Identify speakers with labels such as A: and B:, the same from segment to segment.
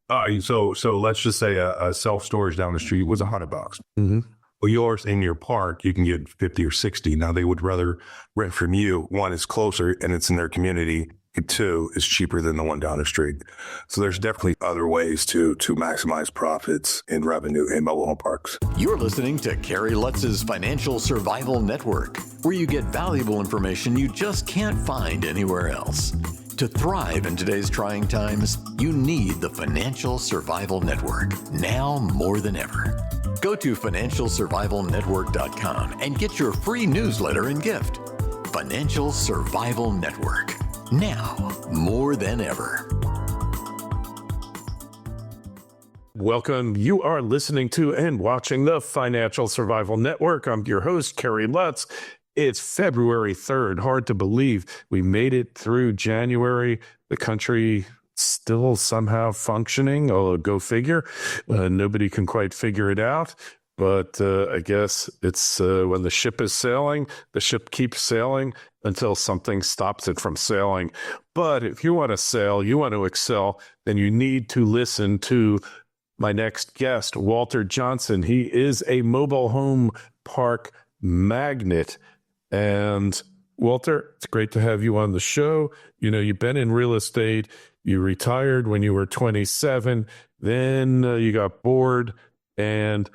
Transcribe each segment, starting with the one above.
A: So let's just say a self-storage down the street was $100.
B: Mm-hmm.
A: Well, yours in your park, you can get 50 or 60. Now they would rather rent from you. One, is closer and it's in their community. And two, is cheaper than the one down the street. So there's definitely other ways to maximize profits and revenue in mobile home parks.
C: You're listening to Kerry Lutz's Financial Survival Network, where you get valuable information you just can't find anywhere else. To thrive in today's trying times, you need the Financial Survival Network, now more than ever. Go to financialsurvivalnetwork.com and get your free newsletter and gift. Financial Survival Network, now more than ever.
B: Welcome. You are listening to and watching the Financial Survival Network. I'm your host, Kerry Lutz. It's February 3rd. Hard to believe we made it through January. The country still somehow functioning, although go figure. Nobody can quite figure it out. But I guess it's when the ship is sailing, the ship keeps sailing until something stops it from sailing. But if you want to sail, you want to excel, then you need to listen to my next guest, Walter Johnson. He is a mobile home park magnate. And Walter, it's great to have you on the show. You know, you've been in real estate. You retired when you were 27. Then you got bored, and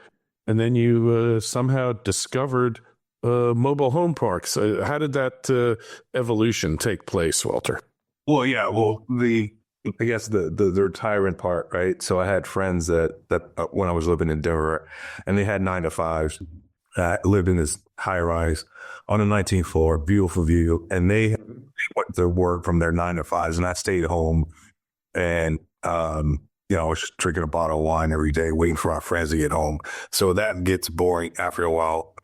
B: then you somehow discovered mobile home parks. How did that evolution take place, Walter?
A: Well, yeah. Well, I guess the retirement part, right? So I had friends that when I was living in Denver, and they had 9-to-5s. I lived in this high rise on the 19th floor, beautiful view, and they went to work from their 9-to-5s, and I stayed home, and I was just drinking a bottle of wine every day, waiting for our friends to get home. So that gets boring after a while.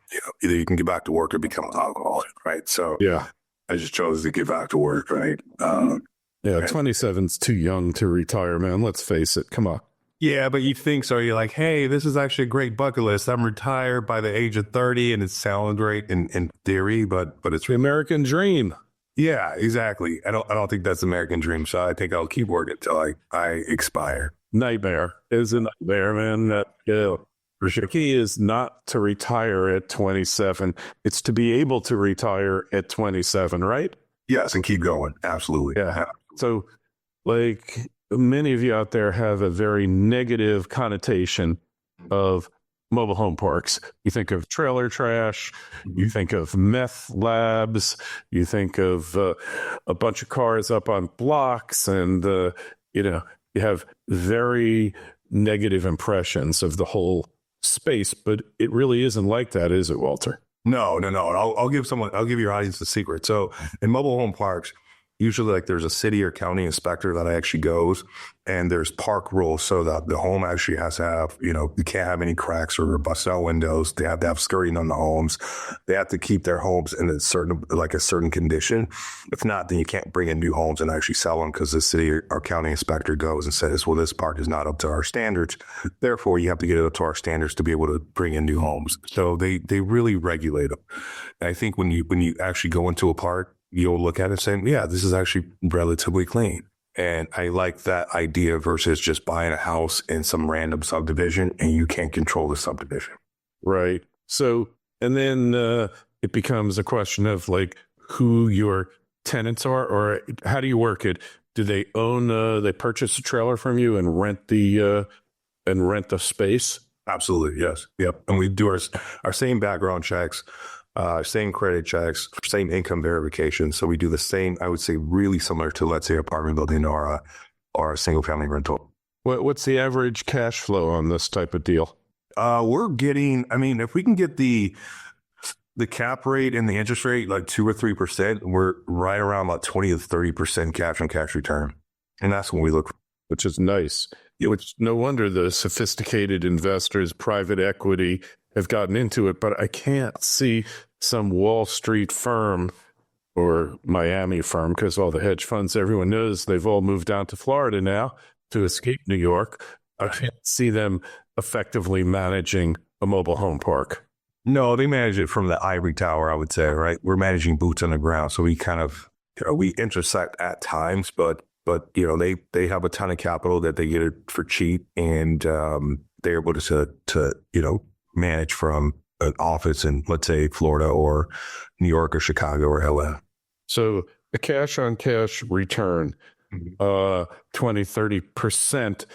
A: Either you can get back to work or become an alcoholic, right? So
B: yeah,
A: I just chose to get back to work, right?
B: 27's too young to retire, man. Let's face it. Come on.
A: Yeah, but you think so. You're like, hey, this is actually a great bucket list. I'm retired by the age of 30, and it sounds great in theory, but it's
B: the American dream.
A: Yeah, exactly. I don't think that's the American dream. So I think I'll keep working until I expire.
B: Nightmare is a nightmare, man. For sure. The key is not to retire at 27. It's to be able to retire at 27, right?
A: Yes, and keep going. Absolutely.
B: Yeah. So, like, many of you out there have a very negative connotation of mobile home parks. You think of trailer trash, you think of meth labs, you think of a bunch of cars up on blocks, and you have very negative impressions of the whole space. But it really isn't like that, is it, Walter?
A: No. I'll give your audience a secret. So in mobile home parks, usually, like, there's a city or county inspector that actually goes, and there's park rules so that the home actually has to have, you can't have any cracks or busted out windows. They have to have skirting on the homes. They have to keep their homes in a certain condition. If not, then you can't bring in new homes and actually sell them, because the city or county inspector goes and says, well, this park is not up to our standards. Therefore, you have to get it up to our standards to be able to bring in new homes. So they really regulate them. And I think when you actually go into a park, you'll look at it and say, yeah, this is actually relatively clean. And I like that idea versus just buying a house in some random subdivision and you can't control the subdivision.
B: Right. So, and then it becomes a question of, like, who your tenants are, or how do you work it? Do they they purchase a trailer from you and rent the space?
A: Absolutely. Yes. Yep. And we do our same background checks. Same credit checks, same income verification. So we do the same, I would say, really similar to, let's say, apartment building or a single family rental.
B: What's the average cash flow on this type of deal?
A: We're getting, if we can get the cap rate and the interest rate like 2 or 3%, we're right around about 20 to 30% cash on cash return. And that's what we look for.
B: Which is nice. Which, no wonder the sophisticated investors, private equity, have gotten into it. But I can't see some Wall Street firm or Miami firm, because all the hedge funds, everyone knows, they've all moved down to Florida now to escape New York. I can't see them effectively managing a mobile home park.
A: No, they manage it from the ivory tower, I would say, right? We're managing boots on the ground. So we kind of, we intersect at times, but but they have a ton of capital that they get it for cheap, and they're able to manage from an office in, let's say, Florida or New York or Chicago or LA.
B: So a cash on cash return, 20-30%.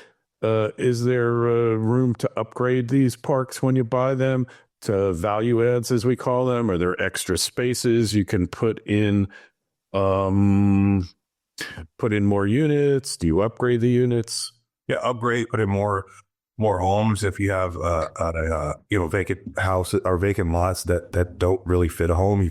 B: Is there room to upgrade these parks when you buy them to value adds, as we call them? Are there extra spaces you can put in more units? Do you upgrade the units?
A: Yeah, upgrade, put in more homes. If you have vacant houses or vacant lots that don't really fit a home,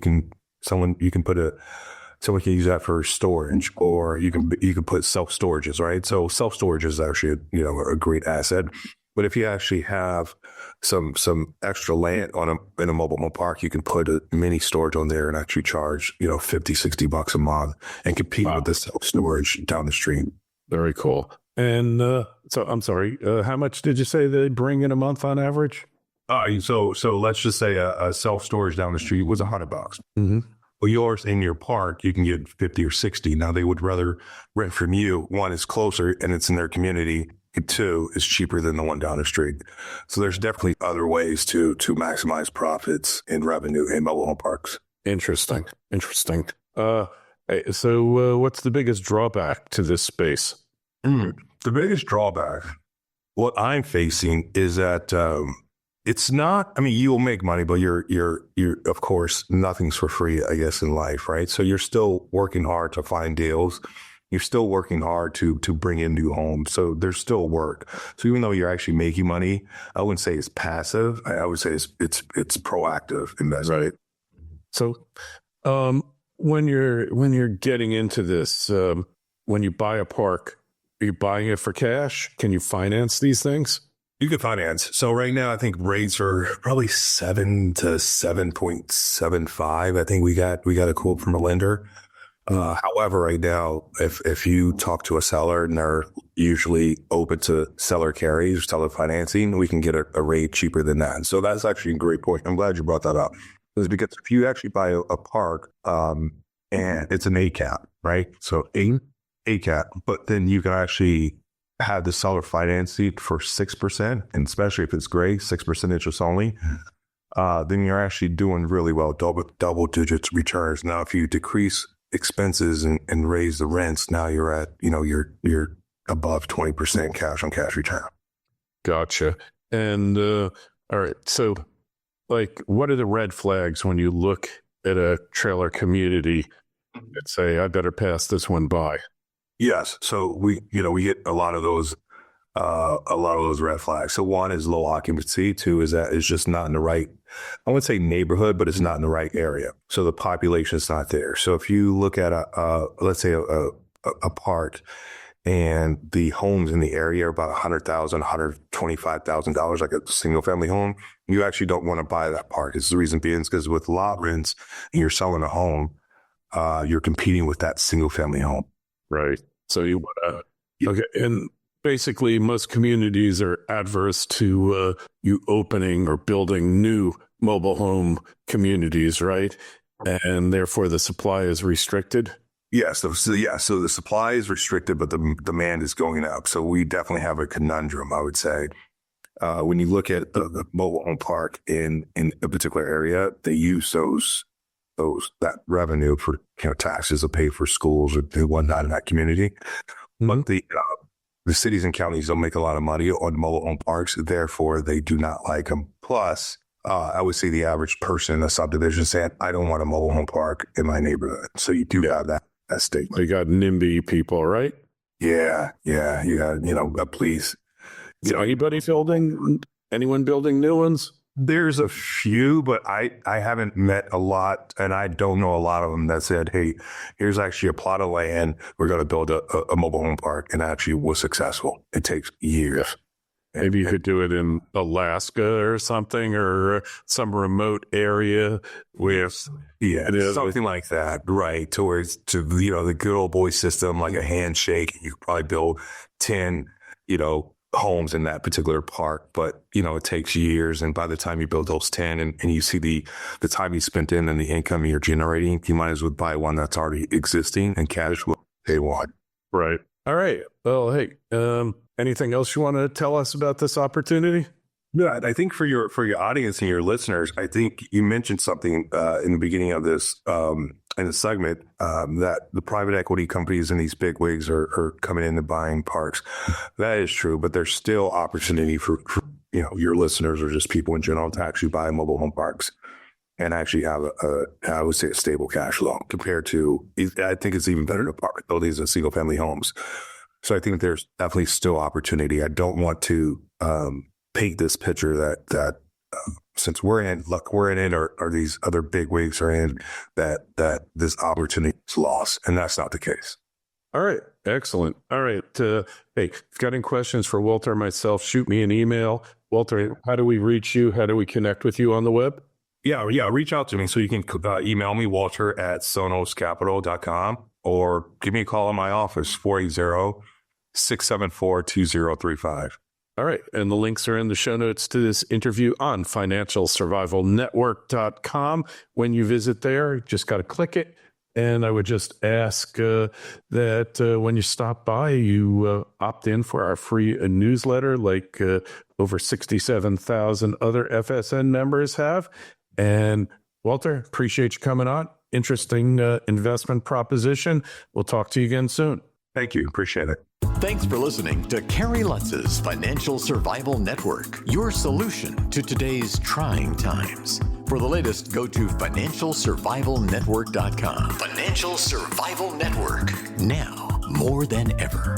A: someone can use that for storage, or you can put self-storages, right? So self-storage is actually a great asset. But if you actually have some extra land in a mobile home park, you can put a mini storage on there and actually charge $50-$60 a month and compete with the self-storage down the street.
B: Very cool. And so I'm sorry, how much did you say they bring in a month on average?
A: So let's just say a self-storage down the street was $100.
B: Mm-hmm.
A: Well, yours in your park, you can get 50 or 60. Now, they would rather rent from you. One, is closer and it's in their community. And two, is cheaper than the one down the street. So there's definitely other ways to maximize profits and revenue in mobile home parks.
B: Interesting. So what's the biggest drawback to this space?
A: The biggest drawback, what I'm facing, is that it's not. I mean, you will make money, but you're of course, nothing's for free, I guess, in life, right? So you're still working hard to find deals. You're still working hard to bring in new homes. So there's still work. So even though you're actually making money, I wouldn't say it's passive. I would say it's proactive investment.
B: Right. So when you're getting into this, when you buy a park, are you buying it for cash? Can you finance these things?
A: You can finance. So right now, I think rates are probably 7 to 7.75. I think we got a quote from a lender. However, right now, if you talk to a seller and they're usually open to seller carries or seller financing, we can get a rate cheaper than that. So that's actually a great point. I'm glad you brought that up. Because if you actually buy a park, and it's an ACAP, right? So ACAP, but then you can actually have the seller finance it for 6%, and especially if it's gray, 6% interest only, then you're actually doing really well, double digits returns. Now, if you decrease expenses and raise the rents, now you're at, you're above 20% cash on cash return.
B: Gotcha. And all right, so what are the red flags when you look at a trailer community and say, I better pass this one by?
A: Yes. So we get a lot of those red flags. So one is low occupancy. Two is that it's just not in the right, I wouldn't say neighborhood, but it's not in the right area. So the population is not there. So if you look at let's say a park, and the homes in the area are about $100,000, $125,000, like a single family home, you actually don't want to buy that park. It's the reason being is because with lot rents and you're selling a home, you're competing with that single family home.
B: Right. So you want to, okay. And basically most communities are adverse to you opening or building new mobile home communities, right? And therefore the supply is restricted.
A: Yes. So the supply is restricted, but the demand is going up. So we definitely have a conundrum, I would say. When you look at the mobile home park in a particular area, they use that revenue for taxes to pay for schools or whatnot in that community. Mm-hmm. But the cities and counties don't make a lot of money on mobile home parks, therefore they do not like them. Plus, I would say the average person in a subdivision saying, I don't want a mobile home park in my neighborhood. So you do have that stigma.
B: You got NIMBY people, right?
A: Yeah. You got, please.
B: Anyone building new ones?
A: There's a few, but I haven't met a lot, and I don't know a lot of them that said, hey, here's actually a plot of land. We're going to build a mobile home park, and actually was successful. It takes years.
B: Maybe you could do it in Alaska or something, or some remote area with
A: something like that, right? Towards the good old boy system, like a handshake. You could probably build 10, homes in that particular park, but it takes years. And by the time you build those 10 and you see the time you spent in and the income you're generating, you might as well buy one that's already existing and cash what they want.
B: Right. All right. Well, hey, anything else you want to tell us about this opportunity?
A: Yeah, I think for your audience and your listeners, I think you mentioned something in the beginning of this in the segment that the private equity companies and these big wigs are coming in and buying parks. That is true, but there's still opportunity for your listeners or just people in general to actually buy mobile home parks and actually have I would say a stable cash flow compared to, I think it's even better in apartment buildings and single family homes. So I think there's definitely still opportunity. I don't want to paint this picture that since we're in it or these other big wigs are in, that this opportunity is lost, and that's not the case.
B: All right. Excellent. All right. Hey, if you've got any questions for Walter or myself, shoot me an email. Walter, how do we reach you? How do we connect with you on the web?
A: Yeah. Reach out to me. So you can email me, walter@sonoscapital.com, or give me a call in my office, 480-674-2035.
B: All right. And the links are in the show notes to this interview on financialsurvivalnetwork.com. When you visit there, you just got to click it. And I would just ask that when you stop by, you opt in for our free newsletter like over 67,000 other FSN members have. And Walter, appreciate you coming on. Interesting investment proposition. We'll talk to you again soon.
A: Thank you. Appreciate it.
C: Thanks for listening to Kerry Lutz's Financial Survival Network, your solution to today's trying times. For the latest, go to financialsurvivalnetwork.com. Financial Survival Network, now more than ever.